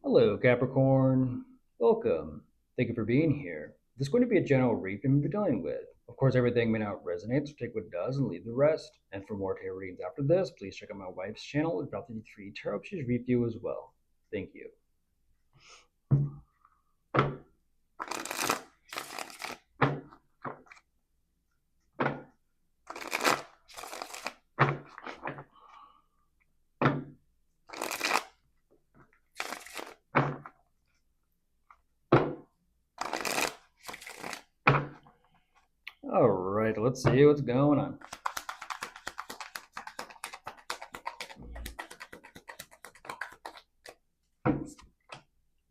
Hello, Capricorn. Welcome. Thank you for being here. This is going to be a general read we'll be dealing with. Of course, everything may not resonate, so take what does and leave the rest. And for more tarot readings after this, please check out my wife's channel about the three tarot she's read you as well. Thank you. All right, let's see what's going on.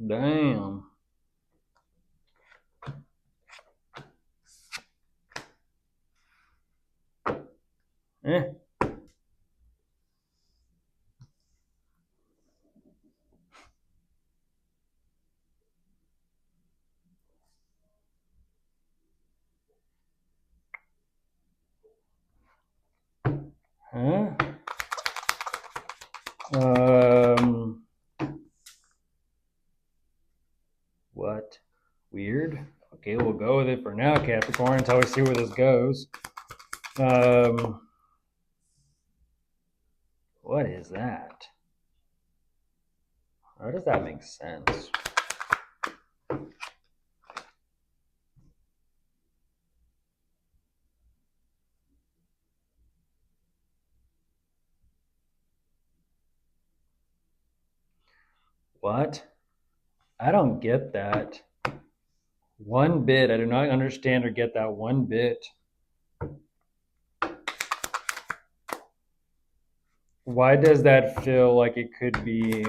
Damn. Eh. Huh? What? Weird. Okay, we'll go with it for now, Capricorn, until we see where this goes. What is that? How does that make sense? What? I don't get that. One bit. I do not understand or get that one bit. Why does that feel like it could be?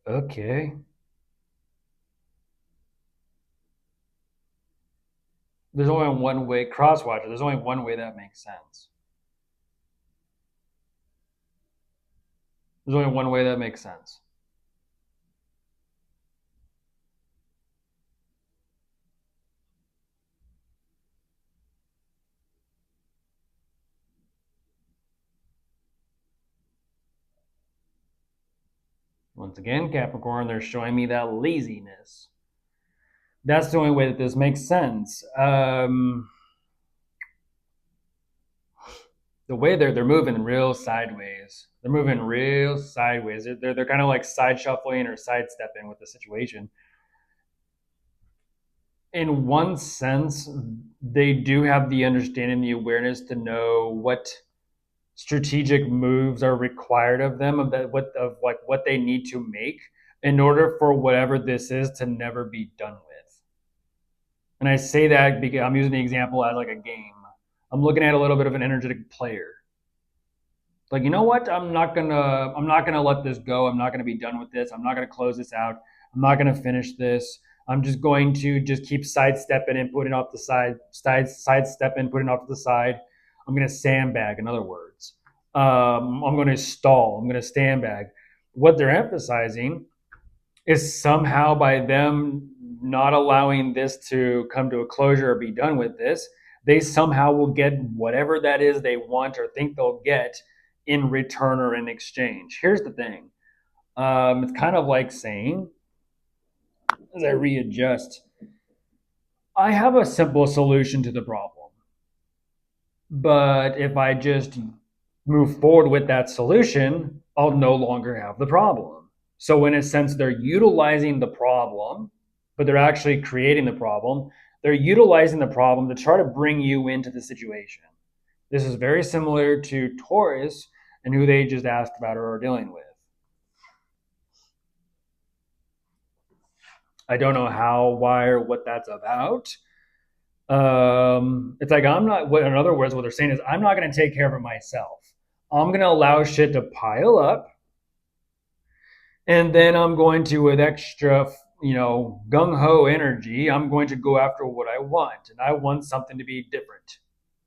Okay. There's only one way, crosswatcher, there's only one way that makes sense. There's only one way that makes sense. Once again, Capricorn, they're showing me that laziness. That's the only way that this makes sense. The way they're moving real sideways. They're moving real sideways. They're kind of like side shuffling or sidestepping with the situation. In one sense, they do have the understanding, the awareness to know what strategic moves are required of them, of that, what they need to make in order for whatever this is to never be done with. And I say that because I'm using the example as like a game. I'm looking at a little bit of an energetic player. Like, you know what? I'm not gonna let this go. I'm not gonna be done with this. I'm not gonna close this out. I'm not gonna finish this. I'm just going to just keep sidestepping and putting off the side, sidestepping, putting off to the side. I'm gonna sandbag, in other words. I'm gonna stall. I'm gonna sandbag. What they're emphasizing is somehow by them not allowing this to come to a closure or be done with this, they somehow will get whatever that is they want or think they'll get in return or in exchange. Here's the thing. It's kind of like saying, as I readjust, I have a simple solution to the problem. But if I just move forward with that solution, I'll no longer have the problem. So in a sense, they're utilizing the problem, but they're actually creating the problem. They're utilizing the problem to try to bring you into the situation. This is very similar to Taurus and who they just asked about or are dealing with. I don't know how, why, or what that's about. It's like I'm not. In other words, what they're saying is I'm not going to take care of it myself. I'm going to allow shit to pile up, and then I'm going to, with extra, gung ho energy, I'm going to go after what I want, and I want something to be different.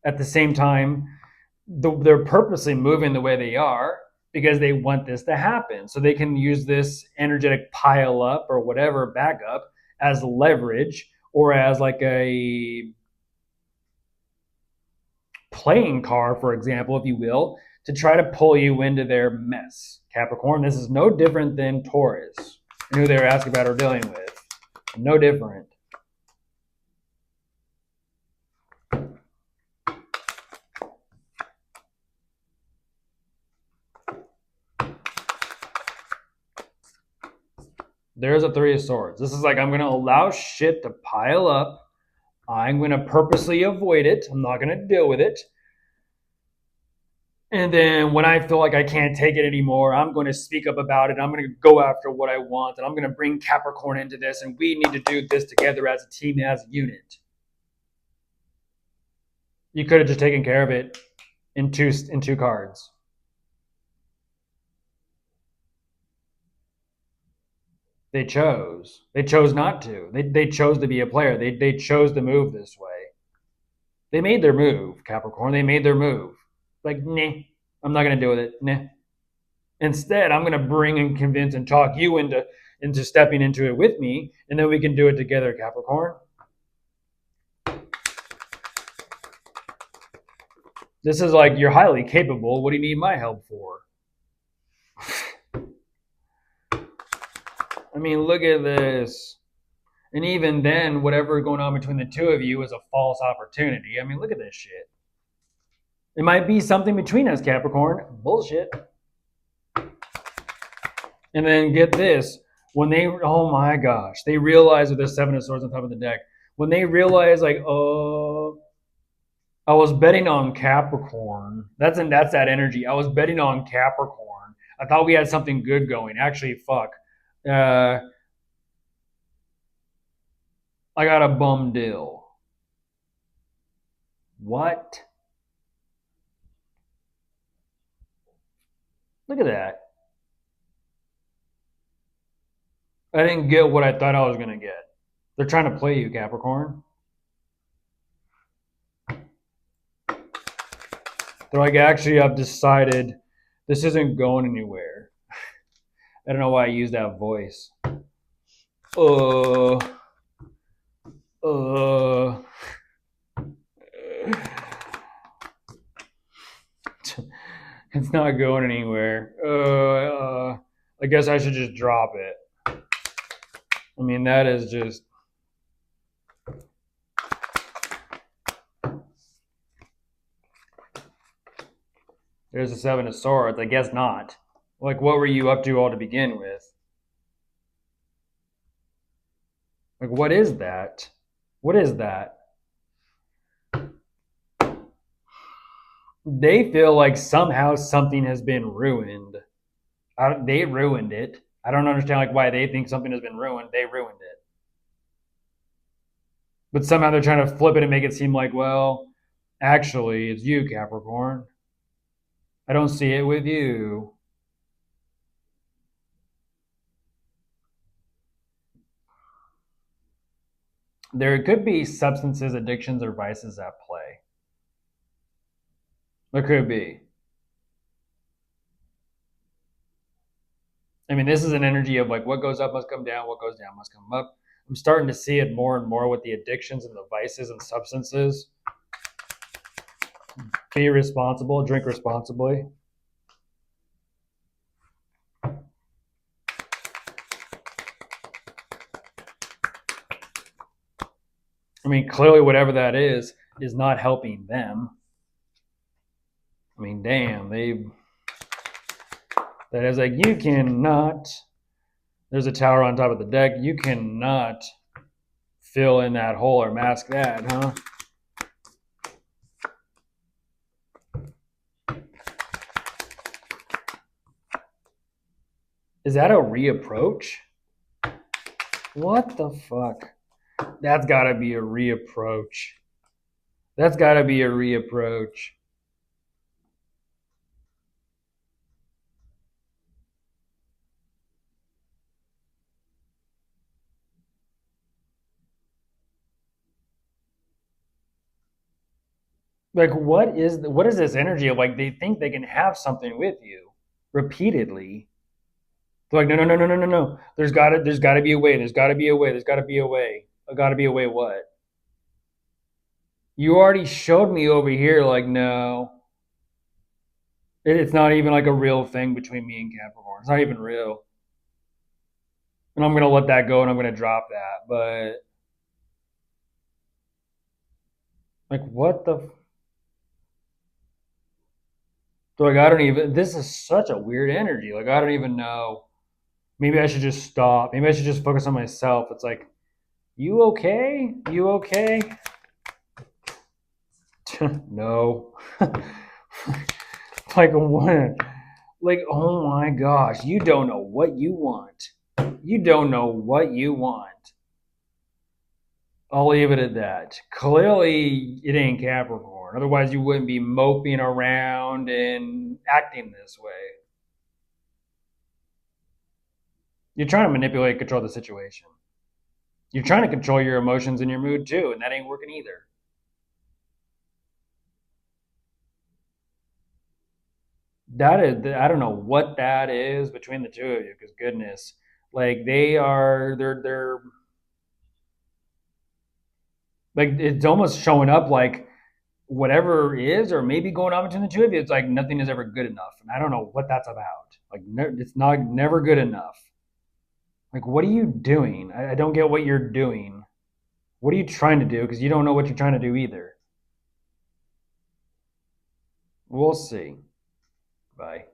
At the same time, they're purposely moving the way they are because they want this to happen. So they can use this energetic pile up or whatever backup as leverage or as like a playing card, for example, if you will, to try to pull you into their mess. Capricorn, this is no different than Taurus, and who they were asking about or dealing with. No different. There's a Three of Swords. This is like, I'm going to allow shit to pile up. I'm going to purposely avoid it. I'm not going to deal with it. And then when I feel like I can't take it anymore, I'm going to speak up about it. I'm going to go after what I want. And I'm going to bring Capricorn into this. And we need to do this together as a team, as a unit. You could have just taken care of it in two cards. They chose. They chose not to. They chose to be a player. They chose to move this way. They made their move, Capricorn. They made their move. Like, nah, I'm not going to deal with it. Nah. Instead, I'm going to bring and convince and talk you into stepping into it with me, and then we can do it together, Capricorn. This is like, you're highly capable. What do you need my help for? I mean, look at this. And even then, whatever going on between the two of you is a false opportunity. I mean, look at this shit. It might be something between us, Capricorn. Bullshit. And then get this. When they, oh my gosh, they realize with the Seven of Swords on top of the deck, when they realize, like, oh, I was betting on Capricorn. That's that energy. I was betting on Capricorn. I thought we had something good going. Actually, fuck. I got a bum deal. What? Look at that. I didn't get what I thought I was going to get. They're trying to play you, Capricorn. They're like, actually, I've decided this isn't going anywhere. I don't know why I use that voice. Uh, uh. It's not going anywhere. I guess I should just drop it. I mean, that is just. There's a Seven of Swords. I guess not. Like, what were you up to all to begin with? Like, what is that? What is that? They feel like somehow something has been ruined. They ruined it. I don't understand like why they think something has been ruined. They ruined it. But somehow they're trying to flip it and make it seem like, well, actually, it's you, Capricorn. I don't see it with you. There could be substances, addictions, or vices at play. There could be. I mean, this is an energy of like what goes up must come down, what goes down must come up. I'm starting to see it more and more with the addictions and the vices and substances. Be responsible, drink responsibly. I mean, clearly, whatever that is not helping them. I mean, damn, that is like, you cannot, there's a tower on top of the deck, you cannot fill in that hole or mask that, huh? Is that a reapproach? What the fuck? That's gotta be a reapproach. That's gotta be a reapproach. Like, what is this energy of like they think they can have something with you? repeatedly. They're like, no, no, no, no, no, no, no. There's gotta be a way. There's gotta be a way. There's gotta be a way. Gotta be a way. What? You already showed me over here. Like, no, it's not even like a real thing between me and Capricorn. It's not even real. And I'm gonna let that go, and I'm gonna drop that. But like, what the? Like, I don't even. This is such a weird energy. Like, I don't even know. Maybe I should just stop. Maybe I should just focus on myself. It's like, you okay? You okay? No. Like what? Like, oh my gosh, you don't know what you want. You don't know what you want. I'll leave it at that. Clearly, it ain't Capricorn. Otherwise, you wouldn't be moping around and acting this way. You're trying to manipulate, control the situation. You're trying to control your emotions and your mood too, and that ain't working either. That is, I don't know what that is between the two of you. Because goodness, like they're like it's almost showing up like whatever is, or maybe going on between the two of you. It's like nothing is ever good enough, and I don't know what that's about. Like it's not never good enough. Like what are you doing? I don't get what you're doing. What are you trying to do? Because you don't know what you're trying to do either. We'll see. Bye.